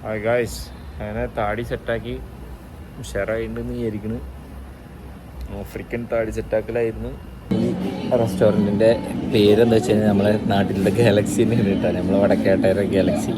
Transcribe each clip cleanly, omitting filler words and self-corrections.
Hi guys, അങ്ങനെ താടി സെറ്റാക്കി ഉഷാറായിട്ടുണ്ടെന്ന് വിചാരിക്കുന്നു. ആഫ്രിക്കൻ താടി സെറ്റാക്കലായിരുന്നു. ഈ റെസ്റ്റോറൻറ്റിൻ്റെ പേരെന്താ വെച്ച് കഴിഞ്ഞാൽ നമ്മളെ നാട്ടിലുള്ള ഗാലക്സിന്ന് കേട്ടാണ്, നമ്മളെ വടക്കേട്ടര ഗാലക്സി.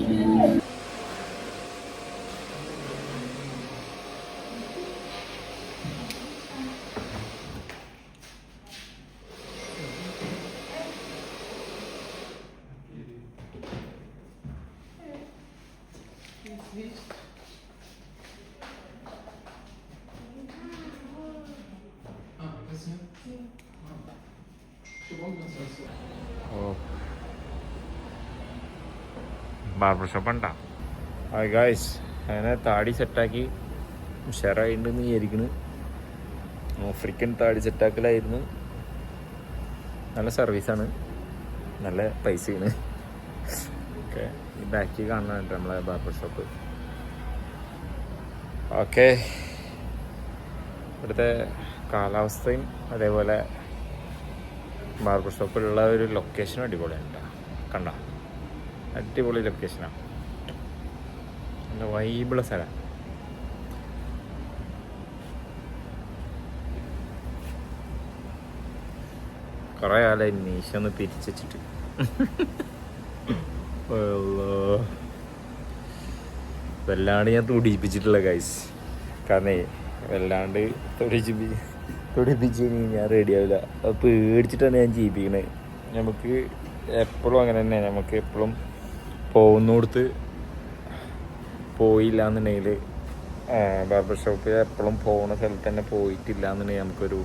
ബാർബർ ഷോപ്പ് ഉണ്ടാ. ഹായ് ഗായ്സ്, അങ്ങനെ താടി സെറ്റാക്കി ഉഷാറായിട്ടുണ്ടെന്ന് വിചാരിക്കുന്നു. ആഫ്രിക്കൻ താടി സെറ്റാക്കലായിരുന്നു. നല്ല സർവീസാണ്, നല്ല പൈസയാണ്. ഓക്കെ, ഈ ബാക്കിൽ കാണുന്നുണ്ട് നമ്മളെ ബാർബർ ഷോപ്പ്. ഓക്കെ, ഇവിടുത്തെ കാലാവസ്ഥയും അതേപോലെ ബാർബർ ഷോപ്പിലുള്ള ഒരു ലൊക്കേഷനും അടിപൊളിയാണ് കേട്ടോ. കണ്ട, അടിപൊളി ലൊക്കേഷനാണ്, നല്ല വൈബിള സ്ഥലം. കുറേ കാലമായി മീശ ഒന്ന് പിരിച്ചിട്ട്. വല്ലാണ്ട് ഞാൻ തുടിപ്പിച്ചിട്ടുള്ള ഗൈസ്, കാരണം വല്ലാണ്ട് തുടിപ്പിച്ച് ഞാൻ റെഡി ആവില്ല. അത് പേടിച്ചിട്ടാണ് ഞാൻ ജീവിക്കണത്. നമുക്ക് എപ്പോഴും അങ്ങനെ തന്നെ, നമുക്ക് എപ്പോഴും പോകുന്നിടത്ത് പോയില്ല എന്നുണ്ടെങ്കിൽ, ബാർബർ ഷോപ്പിൽ എപ്പോഴും പോകുന്ന സ്ഥലത്ത് തന്നെ പോയിട്ടില്ല എന്നുണ്ടെങ്കിൽ നമുക്കൊരു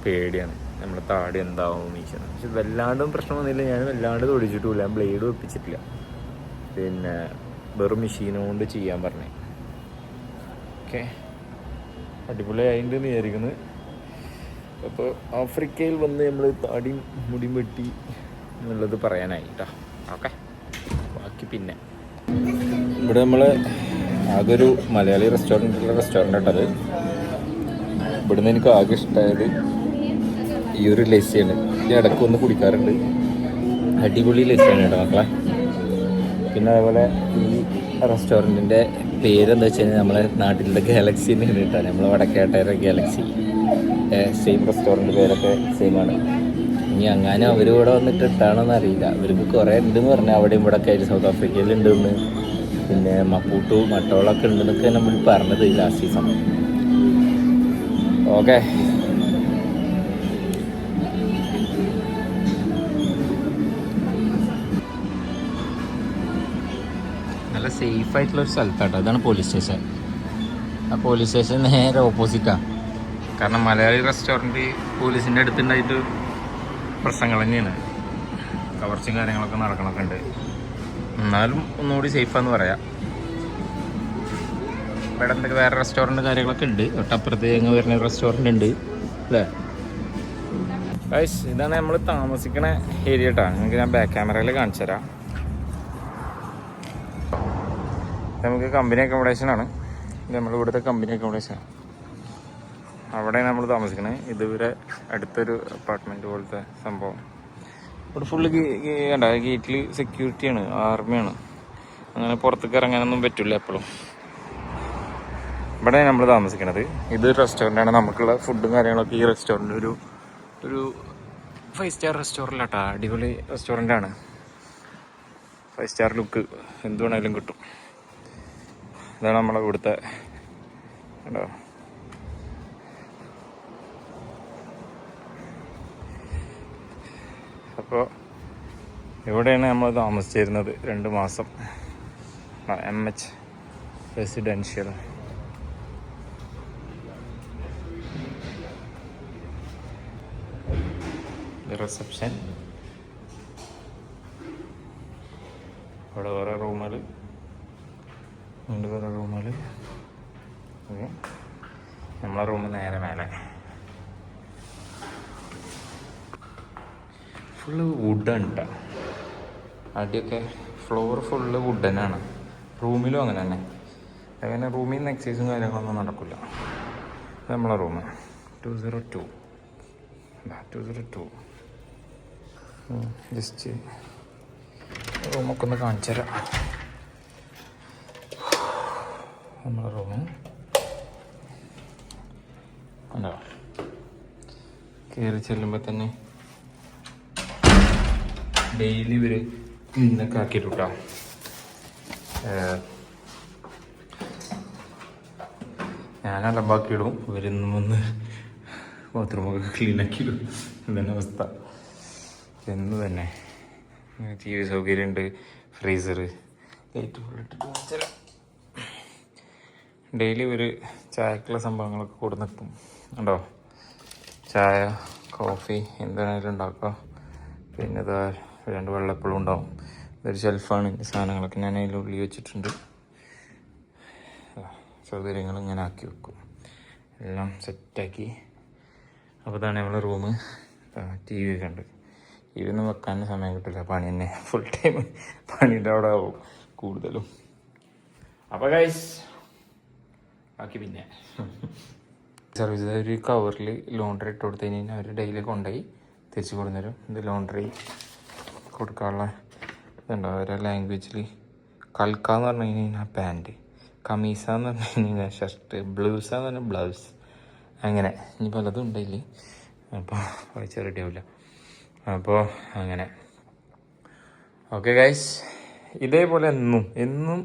പേടിയാണ്, നമ്മുടെ താടി എന്താവും നീച്ചത്. പക്ഷെ വല്ലാണ്ടും പ്രശ്നം വന്നില്ല, ഞാൻ വല്ലാണ്ട് തൊടിച്ചിട്ടുമില്ല, ബ്ലേഡ് വെപ്പിച്ചിട്ടില്ല. പിന്നെ വെറും മെഷീൻ കൊണ്ട് ചെയ്യാൻ പറഞ്ഞേ. ഓക്കെ, അടിപൊളിയായിട്ടുണ്ടെന്ന് വിചാരിക്കുന്നത്. അപ്പോൾ ആഫ്രിക്കയിൽ വന്ന് നമ്മൾ താടിയും മുടിയും വെട്ടി എന്നുള്ളത് പറയാനായി കേട്ടോ. ഓക്കെ, ബാക്കി പിന്നെ ഇവിടെ നമ്മൾ ആകെ ഒരു മലയാളി റെസ്റ്റോറൻ്റ് ആട്ടത്. ഇവിടുന്ന് എനിക്ക് ആകെ ഇഷ്ടമായത് ഈ ഒരു ലസ്സിയാണ്. ഞാൻ ഇടയ്ക്ക് ഒന്ന് കുടിക്കാറുണ്ട്, അടിപൊളി ലസ്സിയാണ് കേട്ടോ മക്കളെ. പിന്നെ അതേപോലെ ഈ റെസ്റ്റോറൻറ്റിൻ്റെ പേരെന്താ വെച്ച് കഴിഞ്ഞാൽ നമ്മളെ നാട്ടിലുള്ള ഗാലക്സിന്ന് കേട്ടാണ്, നമ്മളെ വടക്കേട്ടര ഗാലക്സി. സെയിം റെസ്റ്റോറൻറ്റ് പേരൊക്കെ സെയിമാണ്. ഇനി അങ്ങനെ അവർ ഇവിടെ വന്നിട്ട് ഇട്ടാണെന്ന് അറിയില്ല. അവർക്ക് കുറേ ഉണ്ടെന്ന് പറഞ്ഞാൽ അവിടെയും ഇവിടെ ഒക്കെ ആയിട്ട്, സൗത്ത് ആഫ്രിക്കയിലുണ്ടെന്ന്, പിന്നെ മപ്പൂട്ടു മട്ടോളൊക്കെ ഉണ്ടെന്നൊക്കെ നമ്മൾ പറഞ്ഞത് ലാസ്റ്റ് സീസൺ. ഓക്കെ, നല്ല സേഫായിട്ടുള്ളൊരു സ്ഥലത്താട്ടോ. അതാണ് പോലീസ് സ്റ്റേഷൻ. ആ പോലീസ് സ്റ്റേഷൻ നേരെ ഓപ്പോസിറ്റാണ്. കാരണം മലയാളി റെസ്റ്റോറൻറ്റ് പോലീസിൻ്റെ അടുത്തുണ്ടായിട്ട് പ്രശ്നങ്ങൾ തന്നെയാണ്, കവർച്ചയും കാര്യങ്ങളൊക്കെ നടക്കണമൊക്കെ ഉണ്ട്. എന്നാലും ഒന്നുകൂടി സേഫാന്ന് പറയാം. ഇവിടെ എന്തൊക്കെ വേറെ റെസ്റ്റോറൻറ്റ് കാര്യങ്ങളൊക്കെ ഉണ്ട്, തൊട്ടപ്പുറത്ത് ഞങ്ങൾ വരുന്ന റെസ്റ്റോറൻറ്റ് ഉണ്ട് അല്ലേ ഗൈസ്. ഇതാണ് നമ്മൾ താമസിക്കണ ഏരിയ കേട്ടോ. നിങ്ങൾക്ക് ഞാൻ ബാക്ക് ക്യാമറയിൽ കാണിച്ചു തരാം. നമുക്ക് കമ്പനി അക്കോമഡേഷനാണ്, നമ്മൾ ഇവിടുത്തെ കമ്പനി അക്കോമഡേഷൻ. അവിടെ നമ്മൾ താമസിക്കണേ. ഇതുവരെ അടുത്തൊരു അപ്പാർട്ട്മെൻറ്റ് പോലത്തെ സംഭവം. ഇവിടെ ഫുള്ള് കണ്ട ഗേറ്റിൽ സെക്യൂരിറ്റിയാണ്, ആർമിയാണ്. അങ്ങനെ പുറത്തേക്ക് ഇറങ്ങാനൊന്നും പറ്റില്ല എപ്പോഴും. ഇവിടെ നമ്മൾ താമസിക്കണത്. ഇത് റെസ്റ്റോറൻ്റാണ്. നമുക്കുള്ള ഫുഡും കാര്യങ്ങളൊക്കെ ഈ റെസ്റ്റോറൻറ്റ് ഒരു 5 സ്റ്റാർ റെസ്റ്റോറൻ്റ് ആട്ടോ. അടിപൊളി റെസ്റ്റോറൻ്റാണ്, 5 സ്റ്റാർ ലുക്ക് എന്ത് വേണമെങ്കിലും കിട്ടും. ഇതാണ് നമ്മളെ ഇവിടുത്തെ കണ്ടോ. അപ്പോൾ ഇവിടെയാണ് നമ്മൾ താമസിച്ചിരുന്നത് 2 മാസം. MH residential. റിസപ്ഷൻ. ഇവിടെ വേറെ റൂമുകൾ ഉണ്ട്, വേറെ റൂമുകൾ. ഓക്കെ, നമ്മളെ റൂം നേരെ മേലെ. ഫുള്ള് വുഡാണ് കേട്ടോ. അടിയൊക്കെ ഫ്ലോർ ഫുള്ള് വുഡനാണ്. റൂമിലും അങ്ങനെ തന്നെ. അങ്ങനെ റൂമിൽ നിന്ന് എക്സസൈസും കാര്യങ്ങളൊന്നും നടക്കില്ല. നമ്മളെ റൂം 202. ജസ്റ്റ് റൂമൊക്കെ ഒന്ന് കാണിച്ചു തരാം. നമ്മളെ റൂം ഉണ്ടോ. കയറി ചെല്ലുമ്പോൾ തന്നെ ഡെയിലി ഇവർ ക്ലീനൊക്കെ ആക്കിയിട്ടുണ്ടോ. ഞാൻ അലമ്പാക്കിയിടും, ഇവരൊന്നും വന്ന് ബാത്റൂമൊക്കെ ക്ലീനാക്കിയിടും. ഇതന്നെ അവസ്ഥ എന്ന് തന്നെ. ടി വി സൗകര്യമുണ്ട്, ഫ്രീസർ, ലൈറ്റ് ഫുള്ളിട്ടിട്ട് വെച്ചാൽ ഡെയിലി ഒരു ചായക്കുള്ള സംഭവങ്ങളൊക്കെ കൂടെ നിൽക്കും ഉണ്ടോ. ചായ, കോഫി എന്തായാലും ഉണ്ടാക്കുക. പിന്നെ ഇതാ 2 വെള്ളപ്പളും ഉണ്ടാവും. ഇതൊരു ഷെൽഫാണ്, എൻ്റെ സാധനങ്ങളൊക്കെ ഞാൻ അതിലുള്ളിൽ വെച്ചിട്ടുണ്ട്. സൗകര്യങ്ങൾ ഇങ്ങനെ ആക്കി വെക്കും, എല്ലാം സെറ്റാക്കി. അപ്പോൾ ഇതാണ് നമ്മളെ റൂം. ടി വി ഒക്കെ ഉണ്ട്. ടി വി ഒന്നും വെക്കാൻ സമയം കിട്ടില്ല, പണി തന്നെ ഫുൾ ടൈം പണീൻ്റെ അവിടെ ആവും കൂടുതലും. അപ്പോൾ ഗൈസ് ബാക്കി പിന്നെ സർവീസ് ഒരു കവറിൽ ലോണ്ടറി ഇട്ട് കൊടുത്തു കഴിഞ്ഞാൽ അവർ ഡെയിലി കൊണ്ടുപോയി തിരിച്ച് കൊടുന്നേരും. ഇത് ലോണ്ടറി കൊടുക്കാനുള്ള ഇതുണ്ടോ അവരുടെ ലാംഗ്വേജിൽ. കൽക്ക എന്ന് പറഞ്ഞു കഴിഞ്ഞാൽ പാൻറ്റ്, കമീസ എന്ന് പറഞ്ഞു കഴിഞ്ഞാൽ ഷർട്ട്, ബ്ലൗസ എന്ന് പറഞ്ഞാൽ ബ്ലൗസ്, അങ്ങനെ ഇനി പലതും ഉണ്ടായില്ലേ. അപ്പോൾ വായിച്ചാൽ റെഡി ആവില്ല. അപ്പോൾ അങ്ങനെ ഓക്കെ ഗൈസ്. ഇതേപോലെ എന്നും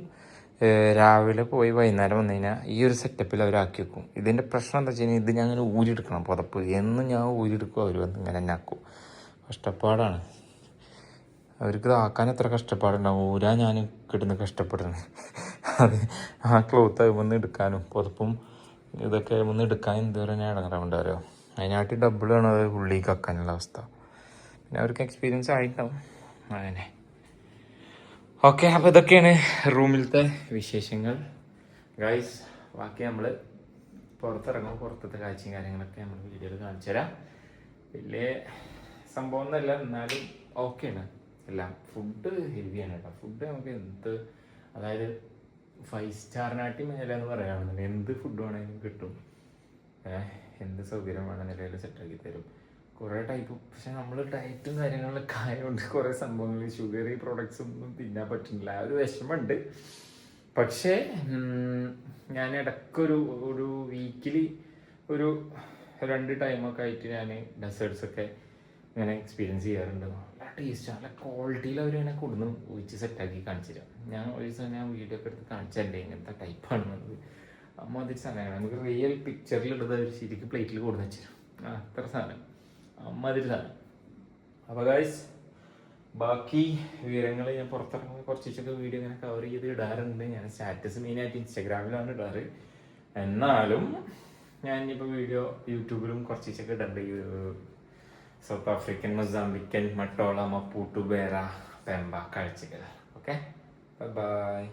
രാവിലെ പോയി വൈകുന്നേരം വന്നു കഴിഞ്ഞാൽ ഈ ഒരു സെറ്റപ്പിൽ അവരാക്കി വെക്കും. ഇതിൻ്റെ പ്രശ്നം എന്താ വെച്ച് കഴിഞ്ഞാൽ ഇത് ഞാൻ അങ്ങനെ ഊരിയെടുക്കണം പുതപ്പ്. എന്നും ഞാൻ ഊരിയെടുക്കും, അവർ വന്ന് ഇങ്ങനെ തന്നെ ആക്കും. കഷ്ടപ്പാടാണ് അവർക്ക് ഇതാക്കാൻ. എത്ര കഷ്ടപ്പാടുണ്ടാവും, ഊരാൻ ഞാൻ കിട്ടുന്ന കഷ്ടപ്പെടുന്നത്. അത് ആ ക്ലോത്ത് വന്ന് എടുക്കാനും പുതപ്പും ഇതൊക്കെ വന്ന് എടുക്കാൻ എന്തോരം ഞാൻ ഇടങ്ങാറുണ്ടാവോ. അതിനായിട്ട് ഡബിൾ വേണം അത് ഉള്ളിലേക്ക് ആക്കാനുള്ള അവസ്ഥ. പിന്നെ അവർക്ക് എക്സ്പീരിയൻസ് ആയിട്ടുണ്ടാവും അങ്ങനെ. ഓക്കെ, അപ്പോൾ ഇതൊക്കെയാണ് റൂമിലത്തെ വിശേഷങ്ങൾ ഗൈസ്. ബാക്കി നമ്മൾ പുറത്തിറങ്ങും, പുറത്തത്തെ കാഴ്ചയും കാര്യങ്ങളൊക്കെ നമ്മൾ വീഡിയോയിൽ കാണിച്ചു തരാം. വലിയ സംഭവം ഒന്നുമല്ല, എന്നാലും ഓക്കെയാണ് എല്ലാം. ഫുഡ് ഹെവിയാണ് കേട്ടോ. ഫുഡ് നമുക്ക് അതായത് 5 സ്റ്റാറിനാട്ടി മേലെ എന്ന് പറയുകയാണെന്നുണ്ടെങ്കിൽ എന്ത് ഫുഡ് വേണമെങ്കിലും കിട്ടും. എന്ത് സൗകര്യം വേണമെന്നില്ല സെറ്റാക്കി തരും. കുറേ ടൈപ്പ്. പക്ഷെ നമ്മൾ ഡയറ്റും കാര്യങ്ങളിലൊക്കെ ആയതുകൊണ്ട് കുറേ സംഭവങ്ങൾ ഷുഗറി പ്രോഡക്ട്സ് ഒന്നും തിന്നാൻ പറ്റുന്നില്ല. ആ ഒരു വിഷമമുണ്ട്. പക്ഷേ ഞാൻ ഇടയ്ക്കൊരു വീക്കിലി ഒരു 2 ടൈമൊക്കെ ആയിട്ട് ഞാൻ ഡെസേർട്ട്സൊക്കെ ഇങ്ങനെ എക്സ്പീരിയൻസ് ചെയ്യാറുണ്ട്. നല്ല ടേസ്റ്റ്, നല്ല ക്വാളിറ്റിയിൽ അവർ ഇങ്ങനെ കൊടുന്ന് ഒഴിച്ച് സെറ്റാക്കി കാണിച്ചു തരാം. ഞാൻ ഒരു ദിവസം ഞാൻ വീഡിയോ ഒക്കെ എടുത്ത് കാണിച്ചല്ലേ ഇങ്ങനത്തെ ടൈപ്പാണെന്നുള്ളത്. അമ്മ അതിൽ സാധനമാണ് നമുക്ക് റിയൽ പിക്ചറിലിടുന്നത് അവർ ശരിക്കും പ്ലേറ്റിൽ കൊടുന്ന് വെച്ചുതരും. അത്ര സാധനം, അമ്മ അതിൽ സാധനം. അപ്പോൾ ഗൈസ് ബാക്കി വിവരങ്ങൾ ഞാൻ പുറത്തിറങ്ങുമ്പോൾ കുറച്ചൊക്കെ വീഡിയോ ഇങ്ങനെ കവർ ചെയ്ത് ഇടാറുണ്ട്. ഞാൻ സ്റ്റാറ്റസ് മെയിനായിട്ട് ഇൻസ്റ്റാഗ്രാമിലാണ് ഇടാറ്. എന്നാലും ഞാൻ ഇനിയിപ്പോൾ വീഡിയോ യൂട്യൂബിലും കുറച്ചൊക്കെ ഇടണ്ട്. South African, Mozambican, Matola, Maputo, Beira, Pemba കാഴ്ചകൾ. Okay, by.